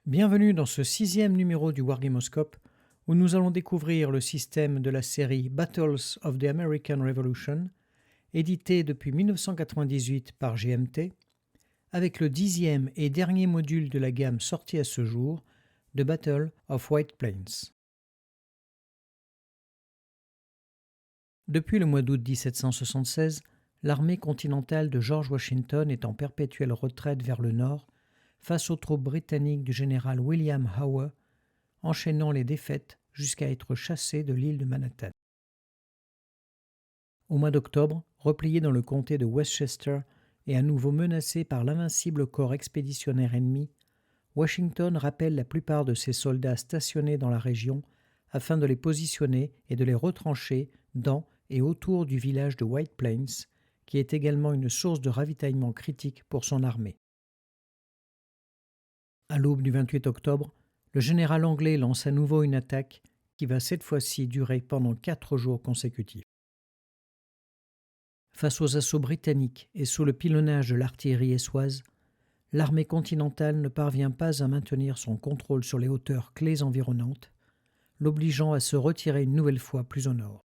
Bienvenue dans ce 6e numéro du Wargamoscope où nous allons découvrir le système de la série Battles of the American Revolution, édité depuis 1998 par GMT, avec le 10e et dernier module de la gamme sorti à ce jour, The Battle of White Plains. Depuis le mois d'août 1776, l'armée continentale de George Washington est en perpétuelle retraite vers le nord face aux troupes britanniques du général William Howe, enchaînant les défaites jusqu'à être chassé de l'île de Manhattan. Au mois d'octobre, replié dans le comté de Westchester et à nouveau menacé par l'invincible corps expéditionnaire ennemi, Washington rappelle la plupart de ses soldats stationnés dans la région afin de les positionner et de les retrancher dans et autour du village de White Plains, qui est également une source de ravitaillement critique pour son armée. À l'aube du 28 octobre, le général anglais lance à nouveau une attaque qui va cette fois-ci durer pendant 4 jours consécutifs. Face aux assauts britanniques et sous le pilonnage de l'artillerie essoise, l'armée continentale ne parvient pas à maintenir son contrôle sur les hauteurs clés environnantes, l'obligeant à se retirer une nouvelle fois plus au nord.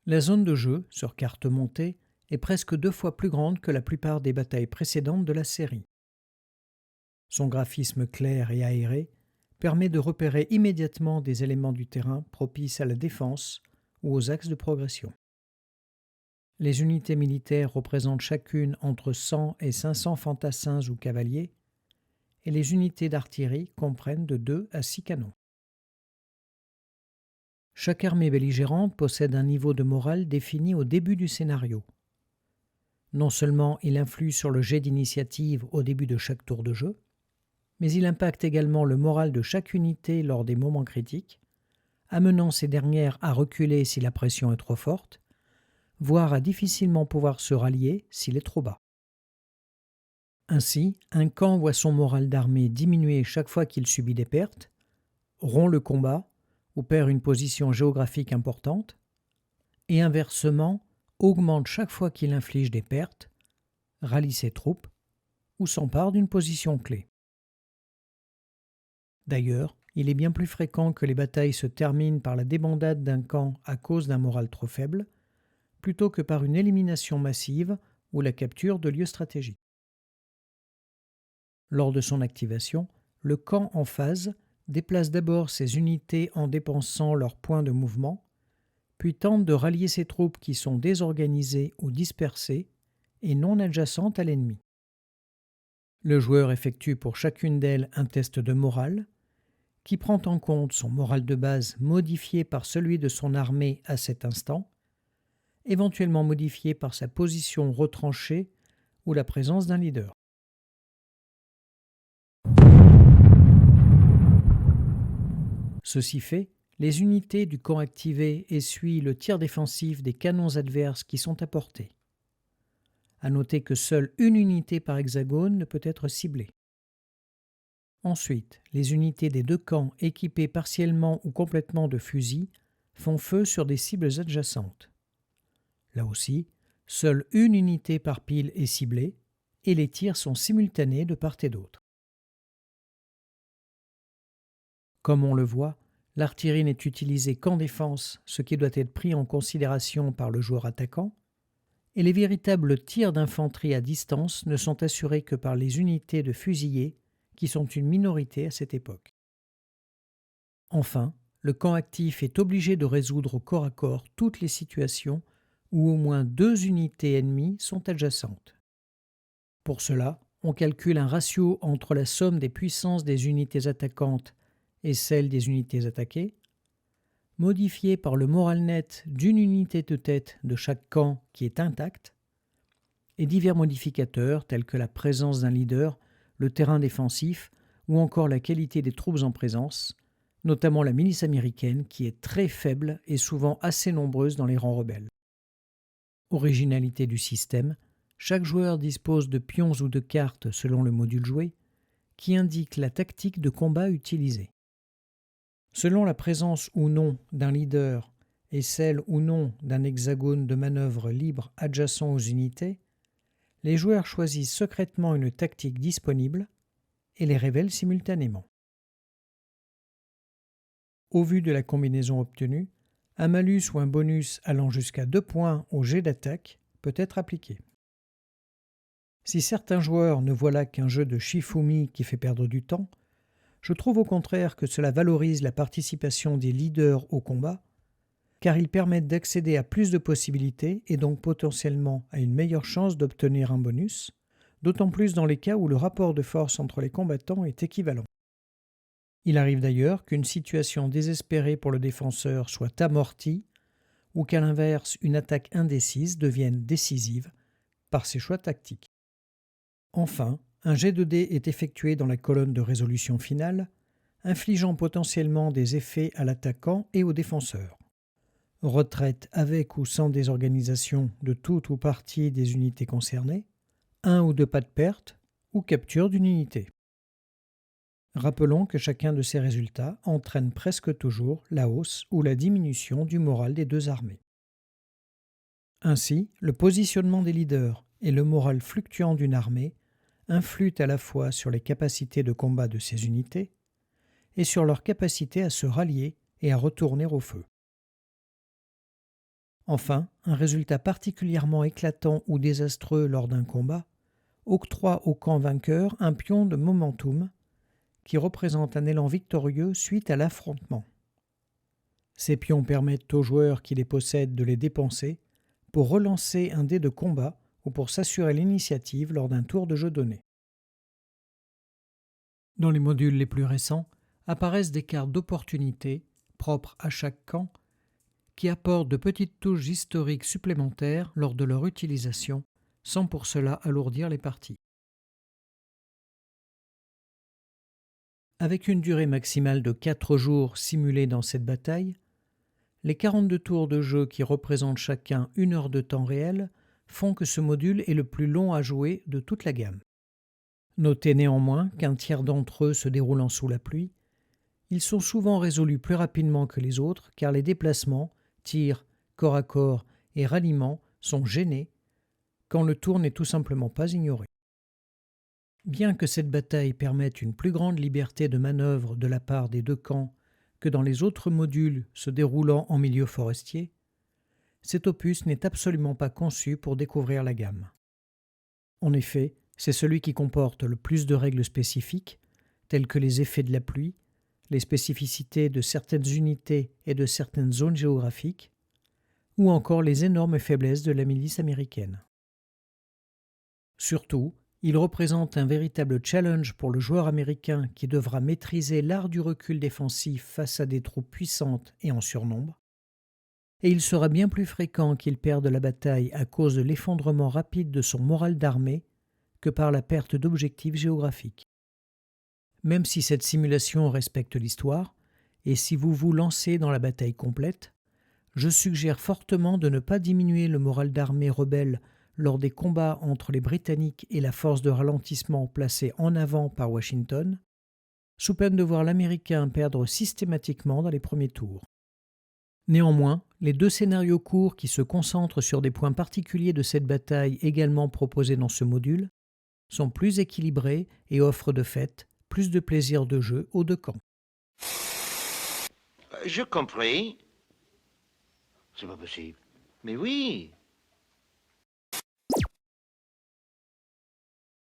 La zone de jeu, sur carte montée, est presque 2 fois plus grande que la plupart des batailles précédentes de la série. Son graphisme clair et aéré permet de repérer immédiatement des éléments du terrain propices à la défense ou aux axes de progression. Les unités militaires représentent chacune entre 100 et 500 fantassins ou cavaliers, et les unités d'artillerie comprennent de 2 à 6 canons. Chaque armée belligérante possède un niveau de morale défini au début du scénario. Non seulement il influe sur le jet d'initiative au début de chaque tour de jeu, mais il impacte également le moral de chaque unité lors des moments critiques, amenant ces dernières à reculer si la pression est trop forte, voire à difficilement pouvoir se rallier s'il est trop bas. Ainsi, un camp voit son moral d'armée diminuer chaque fois qu'il subit des pertes, rompt le combat ou perd une position géographique importante, et inversement, augmente chaque fois qu'il inflige des pertes, rallie ses troupes ou s'empare d'une position clé. D'ailleurs, il est bien plus fréquent que les batailles se terminent par la débandade d'un camp à cause d'un moral trop faible, plutôt que par une élimination massive ou la capture de lieux stratégiques. Lors de son activation, le camp en phase déplace d'abord ses unités en dépensant leurs points de mouvement, puis tente de rallier ses troupes qui sont désorganisées ou dispersées et non adjacentes à l'ennemi. Le joueur effectue pour chacune d'elles un test de morale, qui prend en compte son moral de base modifié par celui de son armée à cet instant, éventuellement modifié par sa position retranchée ou la présence d'un leader. Ceci fait, les unités du camp activé essuient le tir défensif des canons adverses qui sont apportés. À noter que seule une unité par hexagone ne peut être ciblée. Ensuite, les unités des deux camps équipées partiellement ou complètement de fusils font feu sur des cibles adjacentes. Là aussi, seule une unité par pile est ciblée et les tirs sont simultanés de part et d'autre. Comme on le voit, l'artillerie n'est utilisée qu'en défense, ce qui doit être pris en considération par le joueur attaquant, et les véritables tirs d'infanterie à distance ne sont assurés que par les unités de fusiliers, qui sont une minorité à cette époque. Enfin, le camp actif est obligé de résoudre au corps à corps toutes les situations où au moins 2 unités ennemies sont adjacentes. Pour cela, on calcule un ratio entre la somme des puissances des unités attaquantes et celle des unités attaquées, modifié par le moral net d'une unité de tête de chaque camp qui est intacte, et divers modificateurs tels que la présence d'un leader, le terrain défensif ou encore la qualité des troupes en présence, notamment la milice américaine qui est très faible et souvent assez nombreuse dans les rangs rebelles. Originalité du système, chaque joueur dispose de pions ou de cartes selon le module joué, qui indiquent la tactique de combat utilisée. Selon la présence ou non d'un leader et celle ou non d'un hexagone de manœuvre libre adjacent aux unités, les joueurs choisissent secrètement une tactique disponible et les révèlent simultanément. Au vu de la combinaison obtenue, un malus ou un bonus allant jusqu'à 2 points au jet d'attaque peut être appliqué. Si certains joueurs ne voient là qu'un jeu de Shifumi qui fait perdre du temps, je trouve au contraire que cela valorise la participation des leaders au combat, car ils permettent d'accéder à plus de possibilités et donc potentiellement à une meilleure chance d'obtenir un bonus, d'autant plus dans les cas où le rapport de force entre les combattants est équivalent. Il arrive d'ailleurs qu'une situation désespérée pour le défenseur soit amortie, ou qu'à l'inverse une attaque indécise devienne décisive par ses choix tactiques. Enfin, un jet de dés est effectué dans la colonne de résolution finale, infligeant potentiellement des effets à l'attaquant et au défenseur. Retraite avec ou sans désorganisation de toute ou partie des unités concernées, 1 ou 2 pas de perte, ou capture d'une unité. Rappelons que chacun de ces résultats entraîne presque toujours la hausse ou la diminution du moral des deux armées. Ainsi, le positionnement des leaders et le moral fluctuant d'une armée influent à la fois sur les capacités de combat de ces unités et sur leur capacité à se rallier et à retourner au feu. Enfin, un résultat particulièrement éclatant ou désastreux lors d'un combat octroie au camp vainqueur un pion de momentum qui représente un élan victorieux suite à l'affrontement. Ces pions permettent aux joueurs qui les possèdent de les dépenser pour relancer un dé de combat ou pour s'assurer l'initiative lors d'un tour de jeu donné. Dans les modules les plus récents, apparaissent des cartes d'opportunité propres à chaque camp qui apportent de petites touches historiques supplémentaires lors de leur utilisation, sans pour cela alourdir les parties. Avec une durée maximale de 4 jours simulée dans cette bataille, les 42 tours de jeu qui représentent chacun 1 heure de temps réel font que ce module est le plus long à jouer de toute la gamme. Notez néanmoins qu'un tiers d'entre eux se déroulant sous la pluie, ils sont souvent résolus plus rapidement que les autres car les déplacements, tirs, corps à corps et ralliements sont gênés quand le tour n'est tout simplement pas ignoré. Bien que cette bataille permette une plus grande liberté de manœuvre de la part des deux camps que dans les autres modules se déroulant en milieu forestier, cet opus n'est absolument pas conçu pour découvrir la gamme. En effet, c'est celui qui comporte le plus de règles spécifiques, telles que les effets de la pluie, les spécificités de certaines unités et de certaines zones géographiques, ou encore les énormes faiblesses de la milice américaine. Surtout, il représente un véritable challenge pour le joueur américain qui devra maîtriser l'art du recul défensif face à des troupes puissantes et en surnombre, et il sera bien plus fréquent qu'il perde la bataille à cause de l'effondrement rapide de son moral d'armée que par la perte d'objectifs géographiques. Même si cette simulation respecte l'histoire, et si vous vous lancez dans la bataille complète, je suggère fortement de ne pas diminuer le moral d'armée rebelle lors des combats entre les Britanniques et la force de ralentissement placée en avant par Washington, sous peine de voir l'Américain perdre systématiquement dans les premiers tours. Néanmoins, les 2 scénarios courts qui se concentrent sur des points particuliers de cette bataille également proposés dans ce module sont plus équilibrés et offrent de fait plus de plaisir de jeu aux deux camps. Je compris. C'est pas possible. Mais oui.